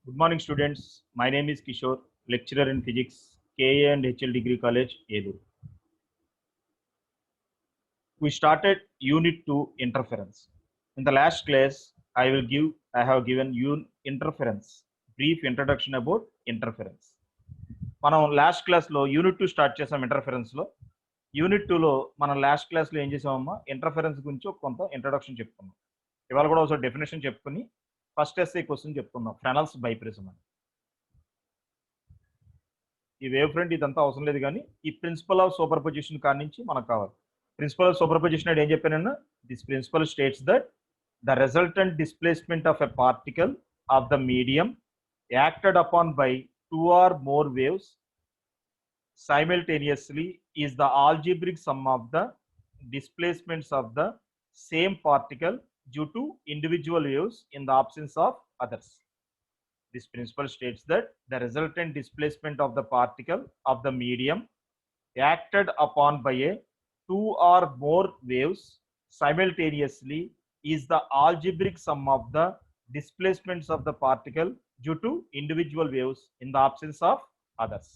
Good morning, students. My name is Kishore, lecturer in physics, KA and HL Degree College, Edu. We started Unit 2 Interference. In the last class, I have given you interference, brief introduction about interference. మనం last క్లాస్లో unit 2 start చేసాం ఇంటర్ఫరెన్స్లో. Unit 2లో మనం last క్లాస్లో ఏం చేసామమ్మా, interference గురించి కొంత introduction చెప్పుకున్నాం. ఇవాళ కూడా ఒకసారి డెఫినేషన్ చెప్పుకుని ఫస్ట్ ఎస్ఏ క్వశ్చన్ చెప్పుకున్నాం, ఫ్రెనల్స్ బైప్రిజం అని. ఈ వేవ్ ఫ్రంట్ ఇదంతా అవసరం లేదు, కానీ ఈ ప్రిన్సిపల్ ఆఫ్ సూపర్ పొజిషన్ కాడి నుంచి మనకు కావాలి. ప్రిన్సిపల్ ఆఫ్ సూపర్ పొజిషన్ అంటే ఏం చెప్పానన్నా, this principle states that the resultant displacement of a particle of the medium acted upon by two or more waves simultaneously is the algebraic sum of the displacements of the same particle due to individual waves in the absence of others. This principle states that the resultant displacement of the particle of the medium acted upon by a two or more waves simultaneously is the algebraic sum of the displacements of the particle due to individual waves in the absence of others.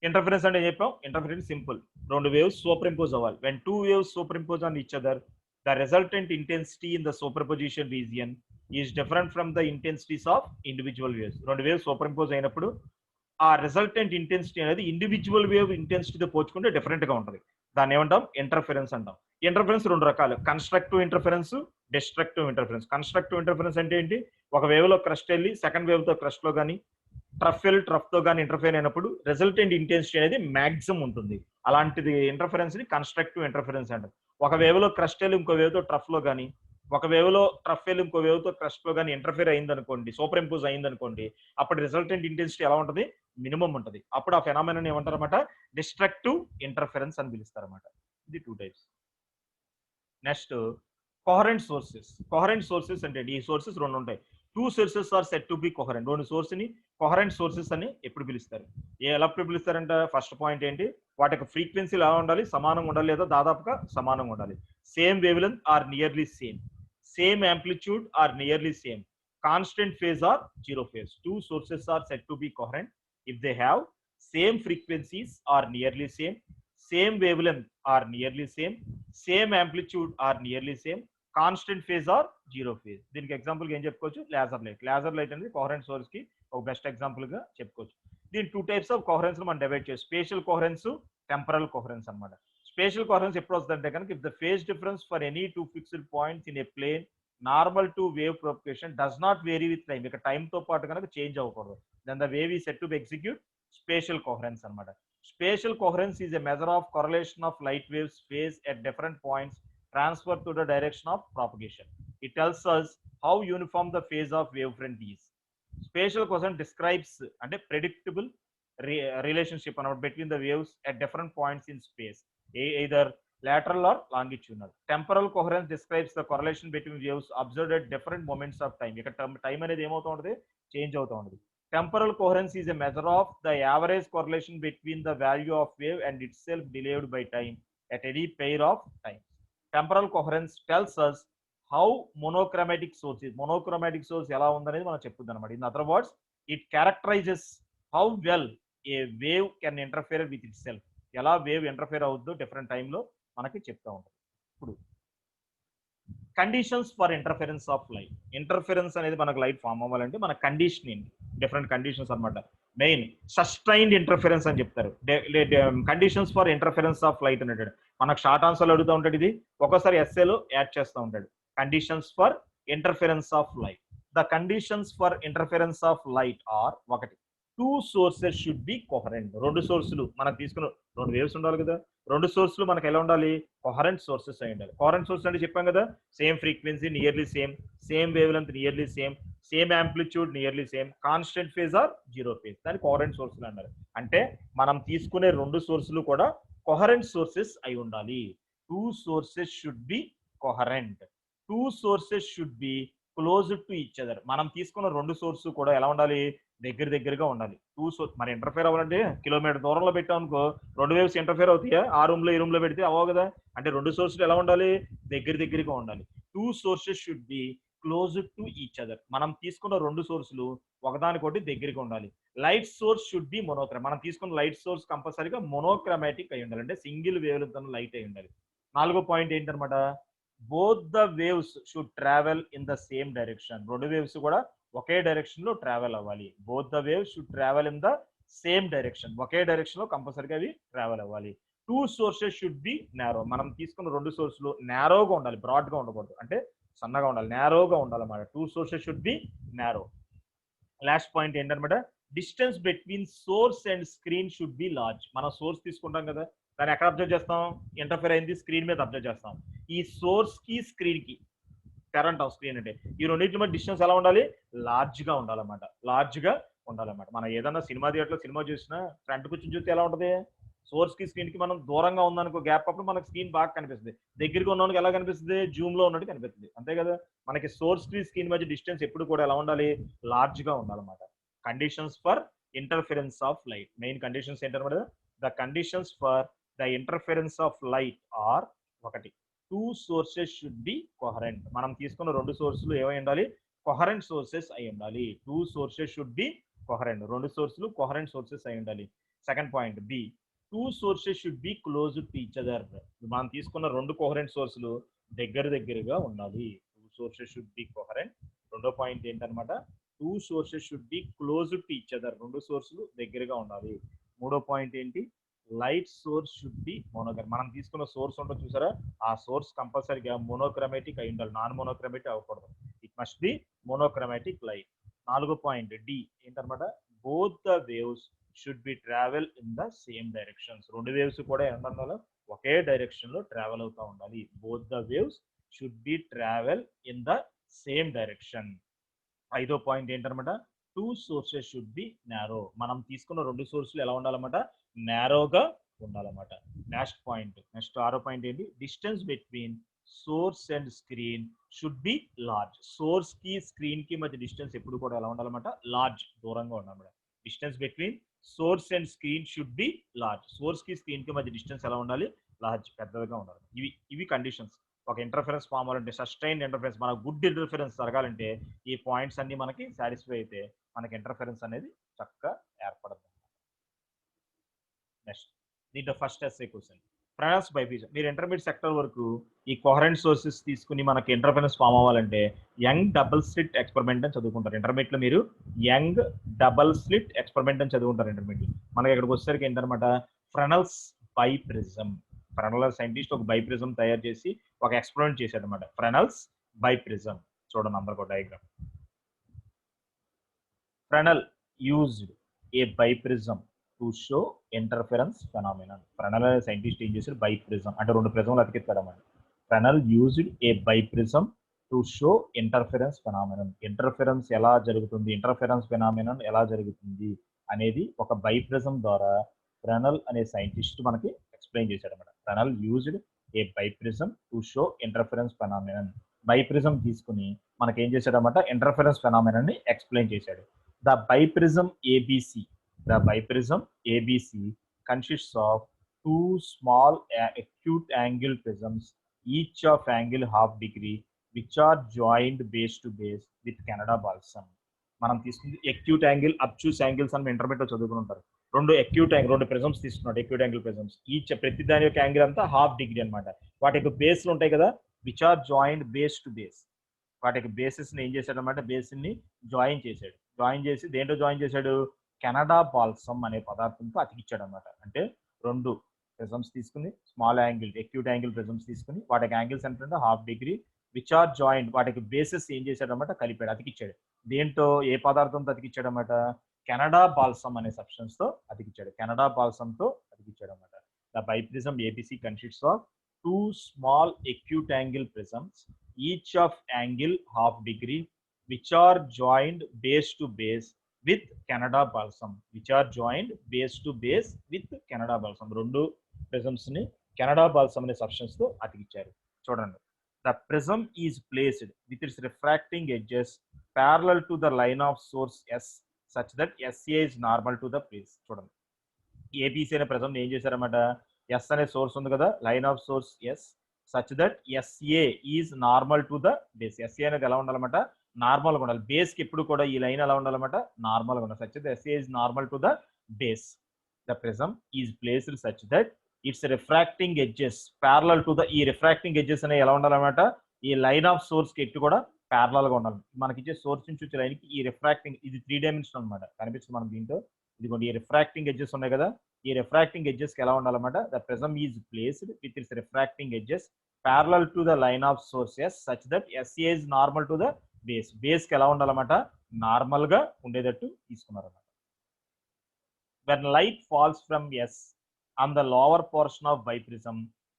Interference అంటే చెప్పాం, interference simple, రెండు waves super impose అవ్వాలి. When two waves super impose on each other, the resultant intensity in the super position region is different from the intensities of individual waves. రెండు waves super impose అయినప్పుడు ఆ resultant intensity అనేది individual wave ఇంటెన్సిటీతో పోల్చుకుంటే different గా ఉంటుంది. దాన్ని ఏమంటాం, interference అంటాం. ఇంటర్ఫరెన్స్ రెండు రకాలు, constructive interference, destructive interference. Constructive interference అంటే ఏంటి, ఒక వేవ్ లో క్రస్ట్ వెళ్ళి సెకండ్ వేవ్ తో క్రస్ట్ లో కానీ ట్రఫ్ తో కానీ ఇంటర్ఫేర్ అయినప్పుడు రిజల్టెంట్ ఇంటెన్సిటీ అనేది మాక్సిమం ఉంటుంది. అలాంటిది ఇంటర్ఫరెన్స్ ని కన్స్ట్రక్టివ్ ఇంటర్ఫరెన్స్ అంటారు. ఒక వేవ్ లో క్రస్ట్ వెళ్ళి ఇంకో వేవ్ తో ట్రఫ్ లో కానీ, ఒక వేవ్ లో ట్రఫ్ వెళ్ళి ఇంకో వేవ్ తో క్రస్ట్ లో కానీ ఇంటర్ఫేర్ అయింది అనుకోండి, సూపర్ ఇంపోజ్ అయింది అనుకోండి, అప్పుడు రిజల్టెంట్ ఇంటెన్సిటీ ఎలా ఉంటుంది, మినిమం ఉంటుంది. అప్పుడు ఆ ఫెనామినన్ ఏమంటారు అనమాట, డిస్ట్రక్టివ్ ఇంటర్ఫరెన్స్ అని పిలుస్తారన్నమాట. ఇది two types. Next coherent sources. Coherent sources అంటే ఈ సోర్సెస్ రెండు ఉంటాయి. Two sources are set to be coherent. రెండు సోర్స్ ని కోహరెంట్ సోర్సెస్ అని ఎప్పుడు పిలుస్తారు, ఎలా పిలుస్తారంటే, ఫస్ట్ పాయింట్ ఏంటి, వాటి యొక్క ఫ్రీక్వెన్సీలు ఎలా ఉండాలి, సమానంగా ఉండాలి లేదా దాదాపుగా సమానంగా ఉండాలి. Same wavelength or nearly same, same amplitude or nearly same, constant phase or zero phase. Two sources are set to be coherent if they have same frequencies or nearly same, same wavelength or nearly same, same amplitude or nearly same, constant phase or zero phase. దీనికి example ఏం చెప్పుకోవచ్చు, laser light. Laser light అనేది coherent source కి ఒక best example గా చెప్పుకోవచ్చు. దీని two types of coherence మనం డివైడ్ చేయొచ్చు, స్పేషియల్ కోహరెన్స్, టెంపరల్ కోహరెన్స్ అన్నమాట. స్పేషియల్ కోహరెన్స్ ఎప్పుడు వస్తుందంటే కనుక, if the phase difference for any two fixed points in a plane normal to wave propagation does not vary with time, ఇక time తో పాటు కనుక చేంజ్ అవ్వకూడదు, then the wave is said to be execute spatial coherence అన్నమాట. Spatial coherence is a measure of correlation of light waves phase at different points transfer to the direction of propagation. It tells us how uniform the phase of wavefront is. Spatial coherence describes and a predictable relationship between the waves at different points in space, either lateral or longitudinal. Temporal coherence describes the correlation between waves observed at different moments of time. Time అనేది ఏమవుతూ ఉంటుంది, change అవుతూ ఉంటుంది. Temporal coherence is a measure of the average correlation between the value of wave and itself delayed by time at any pair of times. Temporal coherence tells us how monochromatic source is. Monochromatic source ఎలా ఉందనేది మనం చెప్తుంది అనమాట. In other words, it characterizes how well a wave can interfere with itself. ఎలా wave interfere అవుతుందో different టైంలో మనకి చెప్తా ఉంటుంది. ఇప్పుడు conditions for interference of light. Interference అనేది మనకు లైట్ ఫామ్ అవ్వాలంటే మన కండిషన్ ఏంటి, డిఫరెంట్ కండిషన్స్ అనమాట. మెయిన్ సస్టైన్డ్ ఇంటర్ఫరెన్స్ అని చెప్తారు. Conditions for interference of light అనేది మనకు షార్ట్ ఆన్సర్లు అడుగుతూ ఉంటాడు, ఇది ఒక్కోసారి ఎస్ఏలో యాడ్ చేస్తూ ఉంటాడు. Conditions for interference of light. The conditions for interference of light are, ఒకటి, two sources should be coherent. రెండు సోర్సులు మనకు తీసుకున్న రెండు వేవ్స్ ఉండాలి కదా, రెండు సోర్సులు మనకు ఎలా ఉండాలి, కోహరెంట్ సోర్సెస్ అయి ఉండాలి. కోహరెంట్ సోర్స్ అంటే చెప్పాం కదా, same frequency nearly same, same wavelength nearly same, same amplitude nearly same, constant phase or zero phase. దాన్ని కోహరెంట్ సోర్సులు అన్నారు. అంటే మనం తీసుకునే రెండు సోర్సులు కూడా కోహరెంట్ సోర్సెస్ అయి ఉండాలి. Two sources should be coherent. Two sources should be close to each other. మనం తీసుకున్న రెండు సోర్స్ కూడా ఎలా ఉండాలి, దగ్గరగా ఉండాలి. టూ సోర్స్ మరి ఇంటర్ఫేర్ అవ్వాలంటే కిలోమీటర్ దూరంలో పెట్టాం అనుకో, రెండు వేవ్స్ ఇంటర్ఫేర్ అవుతాయా, ఆ రూమ్ లో ఈ రూమ్ లో పెడితే అవ్వవు కదా. అంటే రెండు సోర్సులు ఎలా ఉండాలి, దగ్గరగా ఉండాలి. Two sources should be close to each other. మనం తీసుకున్న రెండు సోర్సులు ఒకదానికొకటి దగ్గరగా ఉండాలి. లైట్ సోర్స్ షుడ్ బి మనం తీసుకున్న లైట్ సోర్స్ కంపల్సరీగా మోనోక్రమాటిక్ అయి ఉండాలి. అంటే single wavelength light అయి ఉండాలి. నాలుగో పాయింట్ ఏంటనమాట, both the waves should travel in the same direction. రెండు వేవ్స్ కూడా ఒకే డైరెక్షన్ లో ట్రావెల్ అవ్వాలి. Both the waves should travel in the same direction. ఒకే డైరెక్షన్ లో కంపల్సరీగా అవి ట్రావెల్ అవ్వాలి. Two sources should be narrow. మనం తీసుకున్న రెండు సోర్సులు నారోగా ఉండాలి, బ్రాడ్ గా ఉండకూడదు. అంటే సన్నగా ఉండాలి, నారోగా ఉండాలన్నమాట. Two sources should be narrow. Last point ఏంటన్నమాట, distance between source and screen should be large. మనం సోర్స్ తీసుకుంటాం కదా, దాన్ని ఎక్కడ అబ్జర్వ్ చేస్తాం, ఇంటర్ఫేర్ అయింది స్క్రీన్ మీద అబ్జర్వ్ చేస్తాం. ఈ సోర్స్ కి స్క్రీన్ కి కరెంట్ ఆఫ్ స్క్రీన్ అంటే ఈ రెండింటి మధ్య డిస్టెన్స్ ఎలా ఉండాలి, లార్జ్ గా ఉండాలన్నమాట. లార్జ్ గా ఉండాలన్నమాట. మనం ఏదైనా సినిమా థియేటర్లో సినిమా చూసినా ఫ్రంట్ కూర్చొని చూస్తే ఎలా ఉంటది, సోర్స్ కి స్క్రీన్ కి మనం దూరంగా ఉందనుకో గ్యాప్ అప్పుడు మనకి స్క్రీన్ బాగా కనిపిస్తుంది. దగ్గరికి ఉన్నవానికి ఎలా కనిపిస్తుంది, జూమ్ లో ఉన్నట్టు కనిపిస్తుంది. అంతే కదా, మనకి సోర్స్ కి స్క్రీన్ మధ్య డిస్టెన్స్ ఎప్పుడు కూడా ఎలా ఉండాలి, లార్జ్ గా ఉండాలన్నమాట. Conditions for interference of light. Main conditions ఏంటన్నమాట, the conditions for the interference of light are, ఒకటి, two sources should be coherent. మనం తీసుకున్న రెండు సోర్సులు ఏమై ఉండాలి, కొహరెంట్ సోర్సెస్ అయి ఉండాలి. Two sources should be coherent. రెండు సోర్సులు కొహరెంట్ సోర్సెస్ అయి ఉండాలి. Second point be, two sources should be close to each other. మనం తీసుకున్న రెండు కోహరెంట్ సోర్సులు దగ్గరగా ఉండాలి. Two sources should be coherent. రెండో పాయింట్ ఏంటనమాట, two sources should be close to each other. రెండు సోర్సులు దగ్గరగా ఉండాలి. మూడో పాయింట్ ఏంటి, light source should be monochrome. మనం తీసుకున్న సోర్స్ ఉంటుంది చూసారా, ఆ సోర్స్ కంపల్సరీగా మోనోక్రమాటిక్ అయి ఉండాలి, నాన్ మోనోక్రమాటిక్ అవ్వకూడదు. It must be monochromatic light. నాలుగో పాయింట్ డి ఏంటనమాట, both the waves should be travel in the same directions. రెండు వేవ్స్ కూడా ఏంటంటే ఒకే డైరెక్షన్ లో ట్రావెల్ అవుతూ ఉండాలి. Both the waves should be travel in the same direction. ఐదో పాయింట్ ఏంటనమాట, two sources should be narrow. మనం తీసుకున్న రెండు సోర్సులు ఎలా ఉండాలన్నమాట, నారోగా ఉండాలన్నమాట. నెక్స్ట్ పాయింట్, నెక్స్ట్ ఆరో పాయింట్ ఏంటి, distance between source and screen should be large. Source కి స్క్రీన్ కి మధ్య డిస్టెన్స్ ఎప్పుడు కూడా ఎలా ఉండాలన్నమాట, లార్జ్, దూరంగా ఉండాలన్నమాట. Distance between source and screen should be large. Source కి స్క్రీన్ కి మధ్య డిస్టెన్స్ ఎలా ఉండాలి, లార్జ్, పెద్దగా ఉండాలి. ఇవి కండిషన్స్. ఒక ఇంటర్ఫరెన్స్ ఫామ్ అవ్వాలంటే, సస్టైన్ ఇంటర్ఫరెన్స్, మన గుడ్ ఇంటర్ఫరెన్స్ జరగాలంటే ఈ పాయింట్స్ అన్ని మనకి సాటిస్ఫై అయితే మనకి ఇంటర్ఫరెన్స్ అనేది చక్కగా ఏర్పడుతుంది. నెక్స్ట్, దీంట్లో ఫస్ట్ ఎస్ఏ క్వశ్చన్, ఫ్రెనెల్స్ బైఫ్యూజన్. మీరు ఇంటర్మీడియట్ సెక్టర్ వరకు ఈ కోహరెంట్ సోర్సెస్ తీసుకుని మనకి ఇంటర్ఫరెన్స్ ఫామ్ అవ్వాలంటే యంగ్ డబుల్ స్లిట్ ఎక్స్పెరిమెంట్ అని చదువుకుంటారు. ఇంటర్మీడియట్ లో మీరు యంగ్ డబుల్ స్లిట్ ఎక్స్పెరిమెంట్ అని చదువుకుంటారు ఇంటర్మీడియట్. మనకి ఇక్కడికి వచ్చేసరికి ఏంటనమాట, ఫ్రెనెల్స్ బై ప్రిజం. ఫ్రెనెల్ సైంటిస్ట్ ఒక బై ప్రిజం తయారు చేసి ఒక ఎక్స్పెరిమెంట్ చేశాడు అనమాట, ఫ్రెనెల్స్ బై ప్రిజం. చూడండి అందరికి ఒక diagram. Fresnel used a biprism to show interference phenomenon. Fresnel అనే సైంటిస్ట్ ఏం చేశారు, బైప్రిజం అంటే రెండు ప్రిజంలు అతికిస్తాడు అన్నమాట. Fresnel used a biprism to show interference phenomenon. Interference ఎలా జరుగుతుంది, ఇంటర్ఫెరెన్స్ ఫెనామినన్ ఎలా జరుగుతుంది అనేది ఒక బైప్రిజం ద్వారా Fresnel అనే సైంటిస్ట్ మనకి ఎక్స్ప్లెయిన్ చేశాడు అన్నమాట. Fresnel used a biprism to show interference phenomenon. Biprism తీసుకుని మనకి ఏం చేశాడు అన్నమాట, ఇంటర్ఫెరెన్స్ ఫెనామినన్ ని ఎక్స్ప్లెయిన్ చేశాడు. The biprism ABC consists of two small acute angle prisms, each of angle half degree, which are joined base to base with Canada balsam. మనం తీసుకుంది acute angle, obtuse angles అని intermediate లో చదువుకుని ఉంటారు. రెండు prisms తీసుకున్నాడు, acute angle prisms. Each ప్రతి దాని యొక్క యాంగిల్ అంతా హాఫ్ డిగ్రీ అనమాట. వాటి యొక్క బేస్లు ఉంటాయి కదా, which are joined base to base. వాటి యొక్క బేసిస్ ని ఏం చేశాడు అనమాట, బేసిస్ ని జాయిన్ చేశాడు. జాయిన్ చేసి దేంట్లో జాయిన్ చేశాడు, కెనడా బాల్సమ్ అనే పదార్థంతో అతికిచ్చాడు అనమాట. అంటే రెండు ప్రిజమ్స్ తీసుకుని, small angle acute angle prisms తీసుకుని వాటికి యాంగిల్స్ ఏంటంటే half degree, which are joint, వాటికి బేసిస్ ఏం చేశాడు అనమాట, కలిపాడు, అతికిచ్చాడు. దేంతో, ఏ పదార్థంతో అతికిచ్చాడు అనమాట, కెనడా బాల్సమ్ అనే సబ్స్టెన్స్ తో అతికిచ్చాడు. కెనడా బాల్సమ్ తో అతికిచ్చాడు అనమాట. The biprism ABC consists of two small acute angle prisms, each of angle half degree, which are joined base to base with Canada balsam. Which are joined base to base with Canada balsam. రెండు prisms ని Canada balsam అనే substance తో అతికిచ్చారు. చూడండి, the prism is placed with its refracting edges parallel to the line of source S such that SA is normal to the place. చూడండి, ABC అనే prism ఏం చేశారన్నమాట, S అనే సోర్స్ ఉంది కదా, line of source S, such that SA is normal to the base. SA అనేది ఎలా ఉండాలన్నమాట, నార్మల్గా ఉండాలి. బేస్కి ఎప్పుడు కూడా ఈ లైన్ ఎలా ఉండాలన్నమాట, నార్మల్గా ఉండాలి. Such that SA is normal to the base. The prism is placed such that its refracting edges parallel to the, ఈ రిఫ్రాక్టింగ్ ఎడ్జెస్ అనేవి ఎలా ఉండాలన్నమాట, ఈ లైన్ ఆఫ్ సోర్స్ కి ఎటు కూడా ప్యారలల్ గా ఉండాలి. మనకి ఇచ్చే సోర్స్ నుంచి వచ్చే లైన్ కి ఈ రిఫ్రాక్టింగ్, ఇది 3 డైమెన్షన్ అనమాట, కనిపిస్తుంది మనకి దీంట్లో. ఇదిగోండి ఈ రిఫ్రాక్టింగ్ ఎడ్జెస్ ఉన్నాయి కదా, ఈ రిఫ్రాక్టింగ్ ఎడ్జెస్ కి ఎలా ఉండాలన్నమాట, the prism is placed with its refracting edges parallel to the line of source S such that SA is normal to the base. Base కి ఎలా ఉండాలన్నమాట, నార్మల్ గా ఉండేటట్టు తీసుకున్నారు అన్నమాట. When light falls from S on the lower portion of biprism,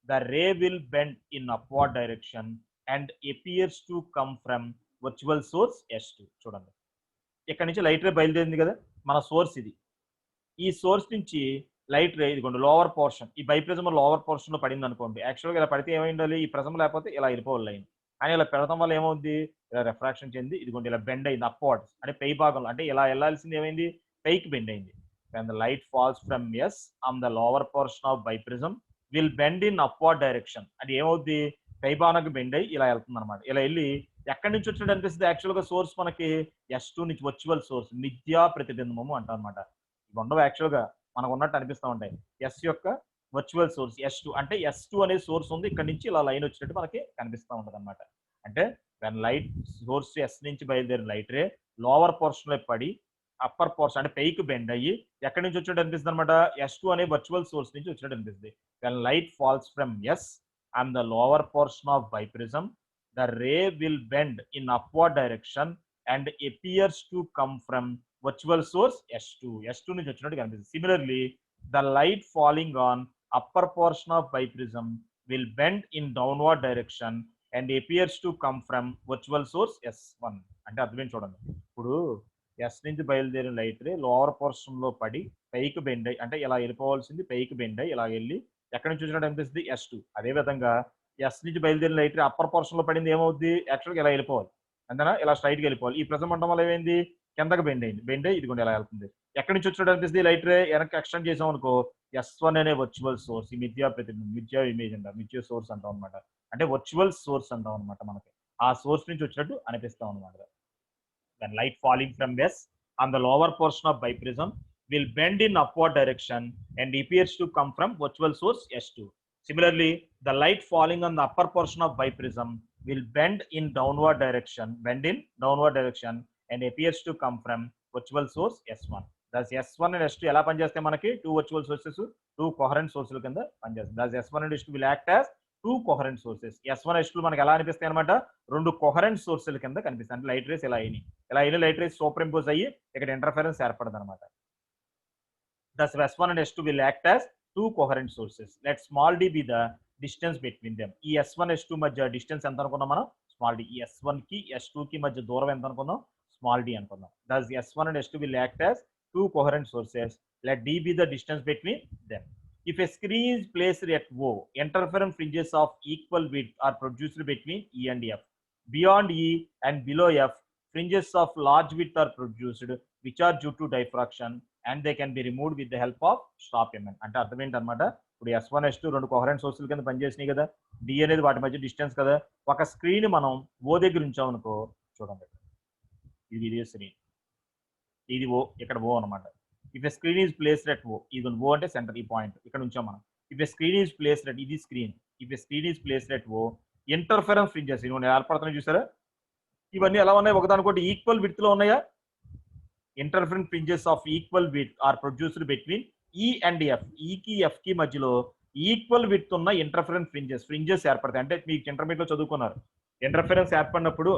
the ray will bend in upward direction and appears to come from virtual source S2. చూడండి ఇక్కడ నుంచి లైట్ రే బయలుదేరింది కదా, మన సోర్స్ ఇది. ఈ సోర్స్ నుంచి లైట్ రే ఇదిగోండి లోవర్ పోర్షన్, ఈ బైప్రిజం లోవర్ పోర్షన్ లో పడింది అనుకోండి. యాక్చువల్గా ఇలా పడితే ఏమై ఉండాలి, ఈ ప్రిజం లేకపోతే ఇలా వెళ్ళిపోవాలి లైన్. కానీ ఇలా పెడతాం వల్ల ఏమవుద్ది, ఇలా రిఫ్రాక్షన్ చెంది ఇదిగోండి ఇలా బెండ్ అయింది అప్వర్డ్స్, అంటే పై భాగంలో, అంటే ఇలా వెళ్ళాల్సింది ఏమైంది, పైకి బెండ్ అయింది. when the light falls from S on the lower portion of biprism will bend in upward direction. అది ఏమవుద్ది, పై భాగానికి బెండ్ అయ్యి ఇలా వెళ్తుంది అనమాట. ఇలా వెళ్ళి ఎక్కడి నుంచి వచ్చినట్టు అనిపిస్తుంది, యాక్చువల్గా సోర్స్ మనకి S2 నుంచి వర్చువల్ సోర్స్, మిథ్యా ప్రతిబింబము అంటాం అనమాట. ఇవి ఉండవు యాక్చువల్గా, మనకు ఉన్నట్టు అనిపిస్తూ ఉంటాయి. ఎస్ యొక్క వర్చువల్ సోర్స్ S2, అంటే S2 అనే సోర్స్ ఉంది, ఇక్కడ నుంచి ఇలా లైన్ వచ్చినట్టు మనకి కనిపిస్తూ ఉంటుంది అనమాట. అంటే వెన్ లైట్ సోర్స్ ఎస్ నుంచి బయలుదేరిన లైట్ రే లోవర్ పోర్షన్ లో పడి అప్పర్ పోర్షన్ అంటే పైకి బెండ్ అయ్యి ఎక్కడి నుంచి వచ్చినట్టు అనిపిస్తుంది అనమాట, S2 అనే వర్చువల్ సోర్స్ నుంచి వచ్చినట్టు అనిపిస్తుంది. When light falls from S and the lower portion of biprism, the ray will bend in upward direction and appears to come from virtual source S2 నుంచి వచ్చినట్టు కనిపిస్తుంది. Similarly, the light falling on upper portion of biprism will bend in downward direction and appears to come from virtual source S1. అంటే అర్థం చూడండి, ఇప్పుడు yes నుంచి బయలుదేరిన light ray lower portion లో పడి పైకి బెండ్ అయ్యి, అంటే ఇలా వెళ్ళిపోవాల్సింది పైకి బెండ్ అయ్యి ఇలా వెళ్ళి ఎక్కడి నుంచి వచ్చినట్టు అనిపిస్తుంది S2. అదే విధంగా ఎస్ నుంచి బయలుదేరిన లైట్ రే అప్పర్ పోర్షన్ లో పడింది ఏమవుద్ది, యాక్చువల్గా ఇలా వెళ్ళిపోవాలి, అంతేనా, ఇలా స్ట్రైట్ గా వెళ్ళిపోవాలి. ఈ ప్రిజం ఉండడం వల్ల ఏమైంది, కిందకి బెండ్ అయింది, బెండ్ అయ్యి ఇదిగోండి ఎలా వెళ్తుంది. ఎక్కడి నుంచి వచ్చినట్టు అనిపిస్తుంది, లైట్ రే వెనక్కి ఎక్స్టెండ్ చేసాం అనుకో, S1 అనే వర్చువల్ సోర్స్, ఈ మిథ్యా ప్రతిబింబం, మిథ్యా ఇమేజ్ అంటారు, మిథ్యా సోర్స్ అంటాం అనమాట. అంటే వర్చువల్ సోర్స్ అంటాం అనమాట, మనకి ఆ సోర్స్ నుంచి వచ్చినట్టు అనిపిస్తాం అనమాట. When light falling from S on the lower portion of biprism will bend in upward direction and appears to come from virtual source S2. Similarly, the light falling on the upper portion of biprism will bend in downward direction and appears to come from virtual source S1. Thus S1 and S2 ఎలా పనిచేస్తాయి, మనకి two virtual sources, two coherent సోర్సుల కింద పనిచేస్తాయి. Thus S1 and S2 will act as two coherent sources. S1 S2 మనకి ఎలా అనిపిస్తాయి అనమాట, రెండు కోహరెంట్ సోర్సుల కింద కనిపిస్తాయి. అంటే లైట్ రేస్ ఇలా అయిన లైట్ రేస్ సూపర్ ఇంపోజ్ అయ్యి ఇక్కడ ఇంటర్ఫరెన్స్ ఏర్పడదు అనమాట. Thus S1 and S2 will act as two coherent sources. Let small d be the distance between them. ఈ S1 S2 మధ్య డిస్టెన్స్ ఎంత అనుకున్నాం మనం, స్మాల్ డి. ఈ S1 కి S2 కి మధ్య దూరం ఎంత అనుకున్నాం, స్మాల్ d అనుకున్నాం. Thus S1 and S2 will act as two coherent sources. Let d be the distance between them. If a screen is placed at O, interference fringes of equal width are produced between E and F. Beyond E and below F, fringes of large width are produced, which are due to diffraction, and they can be removed with the help of stop element. అంటే అర్థం ఏంటన్నమాట, ఇప్పుడు S1 S2 రెండు coherent సోర్సుల కింద పనిచేసినాయి కదా, D అనేది వాటి మధ్య డిస్టెన్స్ కదా. ఒక స్క్రీన్ మనం O దగ్గర ఉంచామనుకో, చూడండి ఇది స్క్రీన్, ఇది O, ఇక్కడ O అనమాట. If a screen is placed at O, ఇది O అంటే సెంటర్, ఈ పాయింట్ ఇక్కడ ఉంచాం మనం. If a screen is placed at, ఇది screen, if a screen is placed at O, interference fringes ఇవన్నీ ఏర్పడుతున్నాయి చూసారా, ఇవన్నీ ఎలా ఉన్నాయి, ఒకదానికోటి ఈక్వల్ విడ్త్ లో ఉన్నాయా. Interference fringes of equal width are produced between E and F. E కి F కి మధ్యలో ఈక్వల్ విడ్త్ ఉన్న ఇంటర్ఫరెన్స్ ఫ్రింజెస్ ఏర్పడతాయి. అంటే మీకు ఇంటర్మీడియట్ లో చదువుకున్నారు, ఇంటర్ఫరెన్స్ ఏర్పడినప్పుడు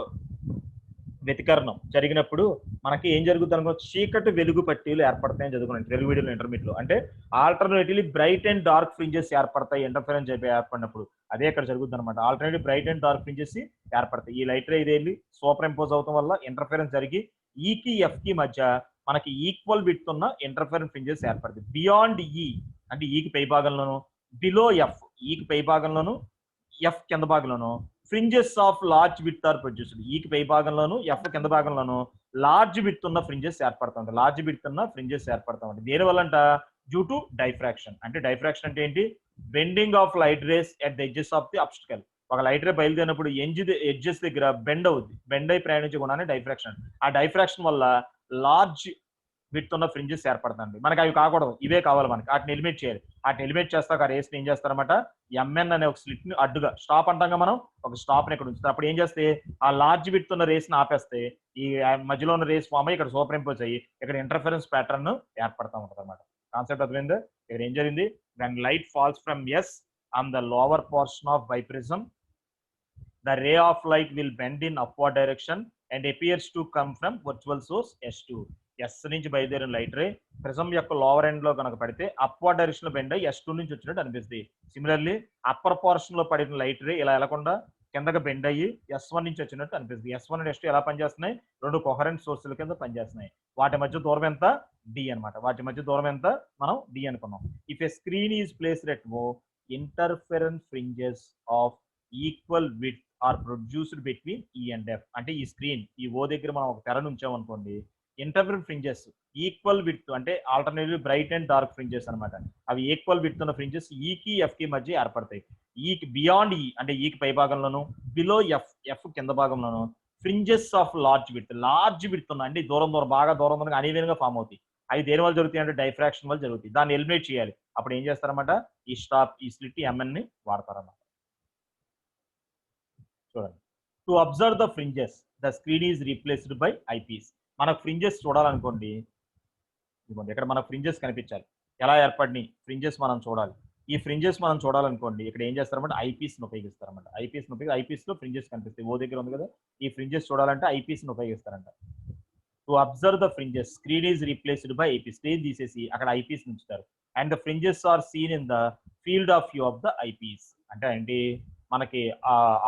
వ్యతికరణం జరిగినప్పుడు మనకి ఏం జరుగుతుంది అనుకో, చీకటి వెలుగు పట్టీలు ఏర్పడతాయని చదువుకున్నాం తెలుగు మీడియంలో ఇంటర్మీడియట్ లో. అంటే alternatively bright and dark fringes ఏర్పడతాయి ఇంటర్ఫరెన్స్ ఏర్పడినప్పుడు. అదే ఇక్కడ జరుగుతుంది అనమాట, alternative bright and dark fringes ఏర్పడతాయి. ఈ లైట్ రే ఇది వెళ్ళి సూపర్ ఇంపోజ్ అవడం వల్ల ఇంటర్ఫరెన్స్ జరిగి E కి F కి మధ్య మనకి ఈక్వల్ విడ్త్ ఉన్న ఇంటర్ఫరెన్స్ ఫ్రింజెస్ ఏర్పడతాయి. బియాండ్ E అంటే E కి పై భాగంలోను, బిలో F E కి పై భాగంలోను, F కింద భాగంలోను fringes of large width are produced. E కి పై భాగంలోను, F కింద భాగంలోను లార్జ్ విడ్త్ ఉన్న ఫ్రింజెస్ ఏర్పడుతుంది. లార్జ్ విడ్త్ ఉన్న ఫ్రింజెస్ ఏర్పడతా ఉంటాయి. దేని వల్ల అంట, డ్యూ టు డైఫ్రాక్షన్. అంటే డైఫ్రాక్షన్ అంటే ఏంటి, bending of light rays at the edges of the obstacle. ఒక లైట్ రే బయలుదేరినప్పుడు ఎడ్జెస్ దగ్గర బెండ్ అవుద్ది. బెండ్ అయి ప్రయాణించకుండానే డైఫ్రాక్షన్. ఆ డైఫ్రాక్షన్ వల్ల లార్జ్ విడ్త్ ఉన్న ఫ్రింజెస్ ఏర్పడతాయండి. మనకి అవి కాకూడదు, ఇవే కావాలి మనకి. వాటిని ఎలిమినేట్ చేయాలి. వాటిని ఎలిమినేట్ చేస్తాక ఆ రేస్ని ఏం చేస్తారన్నమాట, ఎంఎన్ అనే ఒక స్లిట్ ని అడ్డుగా స్టాప్ అంటాం మనం, ఒక స్టాప్ ని ఇక్కడ ఉంచుతారు. అప్పుడు ఏం చేస్తే ఆ లార్జ్ విడ్త్ ఉన్న రేస్ ని ఆపేస్తే ఈ మధ్యలో ఉన్న రేస్ ఫామ్ అయ్యి ఇక్కడ సూపర్ ఇంపోజ్ అయ్యి ఇక్కడ ఇంటర్ఫరెన్స్ ప్యాటర్న్ ఏర్పడతా ఉంటుంది అనమాట. కాన్సెప్ట్ అర్థమైంది? ఇక్కడ ఏం జరిగింది, when light falls from S on the lower portion of biprism, the ray of light will bend in upward direction and appears to come from virtual source S2. S నుంచి బయలుదేరిన light ray prism యొక్క lower end లో కనుక పడితే upward direction లో bend అయ్యి S2 నుంచి వచ్చినట్టు అనిపిస్తుంది. సిమిలర్లీ అప్పర్ పోర్షన్ లో పడిన లైట్ రే ఇలా వెళ్లకుండా కిందకి బెండ్ అయ్యి S1 నుంచి వచ్చినట్టు అనిపిస్తుంది. S1 అండ్ S2 ఎలా పనిచేస్తున్నాయి, రెండు కోహరెంట్ సోర్సుల కింద పనిచేస్తున్నాయి. వాటి మధ్య దూరం ఎంత, D అనమాట. వాటి మధ్య దూరం ఎంత, మనం D అనుకున్నాం. If a screen is placed at O, interference fringes of equal width are produced between E and F. అంటే ఈ స్క్రీన్ ఈ ఓ దగ్గర మనం ఒక తెరను ఉంచామనుకోండి, ఇంటర్ఫెరెన్స్ ఫ్రింజెస్ ఈక్వల్ విడ్త్ అంటే alternative bright and dark fringes అనమాట. అవి ఈక్వల్ విడ్త్ ఉన్న ఫ్రింజెస్ ఈ కి ఎఫ్ కి మధ్య ఏర్పడతాయి. ఈకి బియాండ్ ఈ అంటే ఈకి పై భాగంలోను, బిలో ఎఫ్ కింద భాగంలోను ఫ్రింజెస్ ఆఫ్ లార్జ్ విడ్త్ ఉన్న అంటే దూరం బాగా దూరం అనీవెన్ గా ఫామ్ అవుతాయి. అవి దేని వల్ల జరుగుతాయి అంటే డైఫ్రాక్షన్ వల్ల జరుగుతాయి. దాన్ని ఎలిమినేట్ చేయాలి. అప్పుడు ఏం చేస్తారన్నమాట, ఈ స్లిట్ ఎంఎన్ ని వాడతారన్నమాట. చూడండి, to observe the fringes the screen is replaced by eyepiece. మనకు ఫ్రింజెస్ చూడాలనుకోండి, ఇక్కడ మనకు ఫ్రింజెస్ కనిపించాలి. ఎలా ఏర్పడినాయి ఫ్రింజెస్ మనం చూడాలి. ఈ ఫ్రింజెస్ మనం చూడాలనుకోండి, ఇక్కడ ఏం చేస్తారన్నమాట, ఐపీస్ ని ఉపయోగిస్తారన్నమాట. ఐపీస్ లో ఫ్రింజెస్ కనిపిస్తాయి. ఓ దగ్గర ఉంది కదా, ఈ ఫ్రింజెస్ చూడాలంటే ఐపీస్ ని ఉపయోగిస్తారంట. To observe the fringes screen is replaced by eyepiece. Screen తీసేసి అక్కడ ఐపీస్ ఉంచుతారు. And the fringes are seen in the field of view of the eyepiece. అంటే ఏంటి, మనకి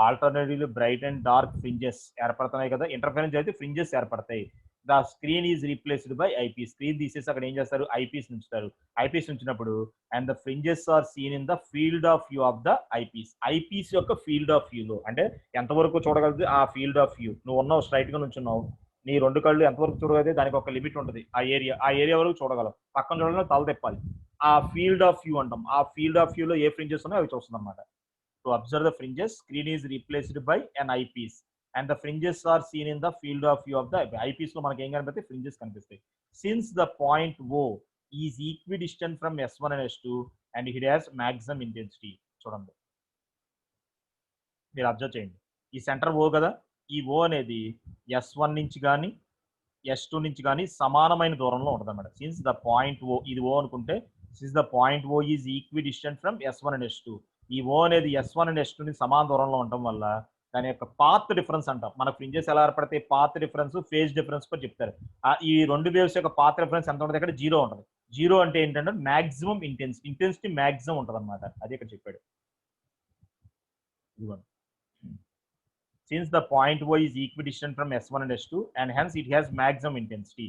alternative bright and dark fringes ఏర్పడుతున్నాయి కదా, ఇంటర్ఫరెన్స్ అయితే ఫ్రింజెస్ ఏర్పడతాయి. The screen is replaced by eyepiece. Screen తీసేసి అక్కడ ఏం చేస్తారు, ఐపీస్ ఉంచుతారు. ఐపీస్ ఉంచినప్పుడు and the fringes are seen in the field of view of the eyepiece. Eyepiece యొక్క ఫీల్డ్ ఆఫ్ వ్యూలో అంటే ఎంతవరకు చూడగలదు ఆ ఫీల్డ్ ఆఫ్ వ్యూ. నువ్వు ఉన్నావు స్ట్రైట్ గా నుంచున్నావు, నీ రెండు కళ్ళు ఎంతవరకు చూడగలితే దానికి ఒక లిమిట్ ఉంటుంది. ఆ ఏరియా వరకు చూడగలవు. పక్కన చూడాలని తల తెప్పాలి. ఆ ఫీల్డ్ ఆఫ్ వ్యూ అంటాం. ఆ ఫీల్డ్ ఆఫ్ వ్యూ లో ఏ ఫ్రింజెస్ ఉన్నాయో అవి చూస్తుంది అనమాట. To observe the fringes screen is replaced by an eyepiece and the fringes are seen in the field of view of the eyepiece లో మనకి ఏం కనిపిస్తాయి, ఫ్రింజెస్ కనిపిస్తాయి. Since the point O is equidistant from S1 and S2 and it has maximum intensity. చూడండి, మీరు observe చేయండి. ఈ centre O కదా, ఈ O అనేది S1 నుంచి కానీ S2 నుంచి కానీ సమానమైన దూరంలో ఉంటుంది అన్నమాట. సిన్స్ ద పాయింట్ O, ఇది O అనుకుంటే, since the point O is equidistant from S1 and S2. ఈ O అనేది S1 అండ్ S2 ని సమాన దూరంలో ఉండటం వల్ల దాని యొక్క పాత్ డిఫరెన్స్ అంటాం. మన ఫ్రింజెస్ ఎలా ఏర్పడితే పాత్ డిఫరెన్స్, ఫేజ్ డిఫరెన్స్ కూడా చెప్తారు. ఈ రెండు వేవ్స్ యొక్క పాత్ డిఫరెన్స్ ఎంత ఉంటుంది, ఇక్కడ 0 ఉంటుంది. 0 అంటే ఏంటంటే మాక్సిమం ఇంటెన్సిటీ మాక్సిమం ఉంటుంది అనమాట. అది ఇక్కడ చెప్పాడు. Since the point O is equidistant from S1 and S2 and hence it has maximum intensity.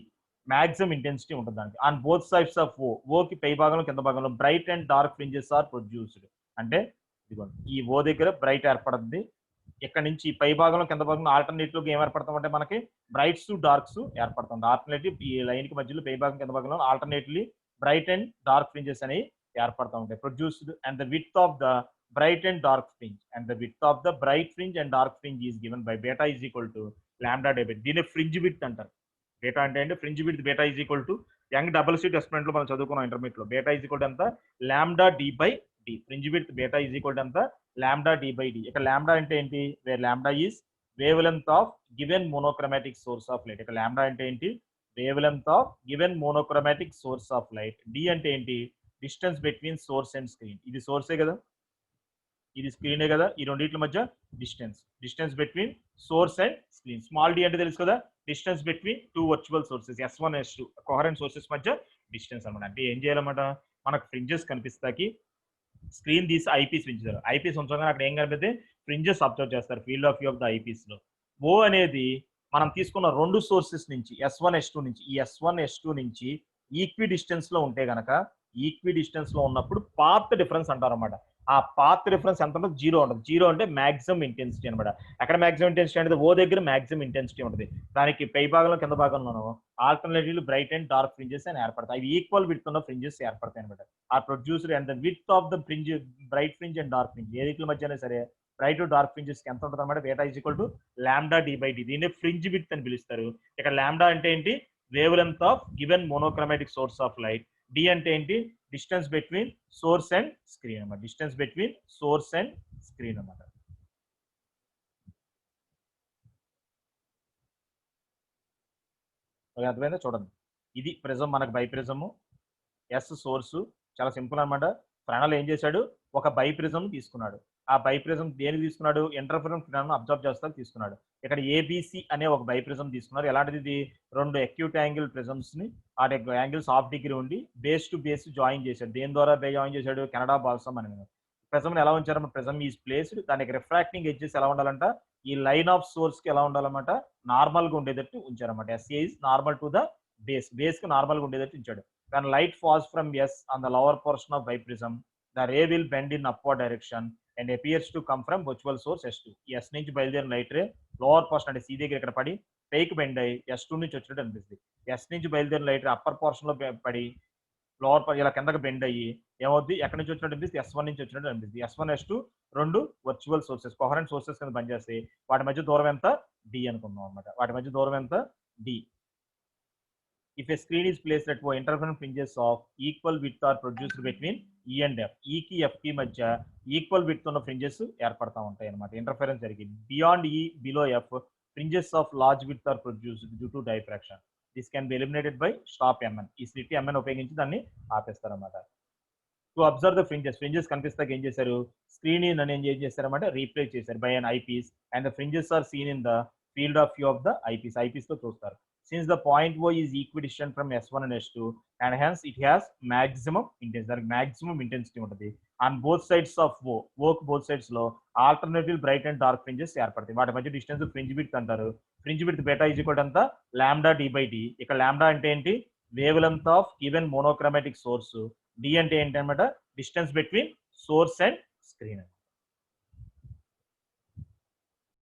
Maximum intensity ఉంటుంది దానికి. On both sides of O, O కి పై భాగంలో కింద భాగంలో bright and dark fringes are produced. అంటే ఇదిగోండి, ఈ O దగ్గర బ్రైట్ ఏర్పడుతుంది. ఇక్కడ నుంచి పై భాగంలో కింద భాగంలో ఆల్టర్నేటివ్ ఏం ఏర్పడతాం అంటే మనకి బ్రైట్స్ డార్క్స్ ఏర్పడుతుంది. ఆల్టర్నేటివ్ ఈ లైన్ కి మధ్యలో పై భాగం కింద భాగంలో alternatively bright and dark fringes అనేవి ఏర్పడుతూ ఉంటాయి. Produced and the width of the bright and dark fringe and the width of the bright fringe and dark fringe is given by beta is equal to lambda d by. దీని fringe width అంటారు. Beta అంటే fringe width. Beta is equal to Young double slit experiment లో మనం చదువుకున్నాం intermediate లో. Beta is equal to ఎంత, lambda D by D. Fringe width beta is equal to ఎంత, lambda D by D. ఇక్కడ lambda అంటే ఏంటి, where lambda is wavelength of given monochromatic source of light. ఇక్కడ lambda అంటే ఏంటి, wavelength of given monochromatic source of light. D అంటే ఏంటి, distance between source and screen. ఇది సోర్సే కదా, ఇది స్క్రీనే కదా, ఈ రెండింటి మధ్య distance between source and screen. Small D అంటే తెలుసు కదా, distance between two virtual sources S1 S2 coherent sources మధ్య డిస్టెన్స్ అనమాట. అంటే ఏం చేయాలన్నమాట, మనకు ఫ్రింజెస్ కనిపిస్తాకి స్క్రీన్ తీసి ఐపీస్ ఉంచారు. ఐపీస్ ఉంచగానే అక్కడ ఏం కనిపిస్తే ఫ్రింజెస్ అబ్జర్వ్ చేస్తారు field of view of the eyepiece లో. O అనేది మనం తీసుకున్న రెండు సోర్సెస్ నుంచి S1 S2 నుంచి, ఈ S1 S2 నుంచి ఈక్వి డిస్టెన్స్ లో ఉంటే గనక, ఈక్వి డిస్టెన్స్ లో ఉన్నప్పుడు పాత్ డిఫరెన్స్ అంటారు అనమాట. ఆ పాత్ రిఫరెన్స్ ఎంత ఉంటుంది? 0 ఉంటుంది. 0 అంటే మాక్సిమం ఇంటెన్సిటీ అనమాట. ఎక్కడ మాక్సిమం ఇంటెన్సిటీ అనేది ఓ దగ్గర మాక్సిమం ఇంటెన్సిటీ ఉంటుంది. దానికి పై భాగంలో కింద భాగంలోనూ alternatively bright and dark fringes అని ఏర్పడతాయి. అవి ఈక్వల్ విడ్త్ ఉన్న ఫ్రింజెస్ ఏర్పడతాయి అనమాట. ఆ producer and the width of the fringe, bright fringe and dark fringe ఏదిట్ల మధ్య అయినా సరే బ్రైట్ డార్క్ ఫ్రింజెస్ ఎంత ఉంటుంది అనమాట? Beta is equal to lambda D by D. దీన్ని ఫ్రింజ్ విడ్త్ అని పిలుస్తారు. ఇక్కడ లాంబ్డా అంటే ఏంటి? Wavelength of given monochromatic source of light. D అంటే ఏంటి? Distance between source and screen అన్నమాట. Distance between source and screen అన్నమాట. అర్థమైందా? చూడండి, ఇది ప్రిజం, మనకు బై ప్రిజము, ఎస్ సోర్సు, చాలా సింపుల్ అనమాట. ఫ్రెనల్ ఏం చేశాడు? ఒక బై ప్రిజం తీసుకున్నాడు. ఆ బై ప్రిజం దేనికి తీసుకున్నాడు? ఇంటర్ఫరెన్స్ కిరణాలను అబ్జర్వ్ చేస్తా తీసుకున్నాడు. ఇక్కడ ఏబిసి అనే ఒక బై ప్రిజం తీసుకున్నారు. ఎలాంటిది ఇది? రెండు అక్యూట్ యాంగిల్ ప్రిజమ్స్ ని, ఆ యాంగిల్స్ హాఫ్ డిగ్రీ ఉండి బేస్ టు బేస్ జాయిన్ చేశాడు. దేని ద్వారా జాయిన్ చేశాడు? కెనడా బాల్సమ్ అని. ప్రిజం ఎలా ఉంచారన్నమాట? ప్రిజం ఈజ్ ప్లేస్డ్, దానికి రిఫ్రాక్టింగ్ ఎడ్జెస్ ఎలా ఉండాలంట? ఈ లైన్ ఆఫ్ సోర్స్ కి ఎలా ఉండాలన్నమాట? నార్మల్ గా ఉండేటట్టు ఉంచారన్నమాట. SA is normal to the base, base కి నార్మల్ గా ఉండేటట్టు ఉంచాడు. When light falls from S on the lower portion of biprism, the ray will bend in upward direction and appears to come from virtual source S2. S నుంచి బయలుదేరిన light ray lower portion అంటే C దగ్గర ఇక్కడ పడి పైకి bend అయ్యి S2 నుంచి వచ్చినట్టు అనిపిస్తుంది. S నుంచి బయలుదేరిన లైట్ రే అప్పర్ పోర్షన్ లో పడి లోవర్ ఇలా కిందకి బెండ్ అయ్యి ఏమవుద్ది? ఎక్కడి నుంచి వచ్చినట్టు అనిపిస్తుంది? S1 నుంచి వచ్చినట్టు అనిపిస్తుంది. S1 S2 రెండు వర్చువల్ సోర్సెస్, కోహరెంట్ సోర్సెస్ కింద పనిచేస్తాయి. వాటి మధ్య దూరం ఎంత? డి అనుకుందాం అనమాట. వాటి మధ్య దూరం ఎంత? D. If a screen is placed at interference fringes of equal width are produced between E and F, E కి F కి మధ్య ఈక్వల్ విడ్త్ ఉన్న ఫ్రింజెస్ ఏర్పడతా ఉంటాయి అన్నమాట. ఇంటర్ఫరెన్స్ జరిగి beyond E, below F, fringes of large width are produced due to diffraction. This can be eliminated by stop MN. ఈ slit MN ఉపయోగించి దాన్ని ఆపేస్తారన్నమాట. To observe the fringes, fringes కనిపిస్తాక ఏం చేశారు? స్క్రీన్ ఇన్ అని ఏం చేశారన్నమాట? రీప్లేస్ చేశారు by an eyepiece and the fringes are seen in the field of view of the eyepiece. Eyepiece తో చూస్తారు. Since the point O is equidistant from S1 and S2 and hence it has maximum intensity, maximum intensity ఉంటుంది. On both sides of O, O both sides లో alternative bright and dark fringes ఏర్పడతాయి. వాటి మధ్య distance fringe width అంటారు. Fringe width beta is equal అంతా lambda D by D. ఇక్కడ lambda అంటే ఏంటి? Wavelength of given monochromatic source. D అంటే ఏంటి అనమాట? Distance between source and screen.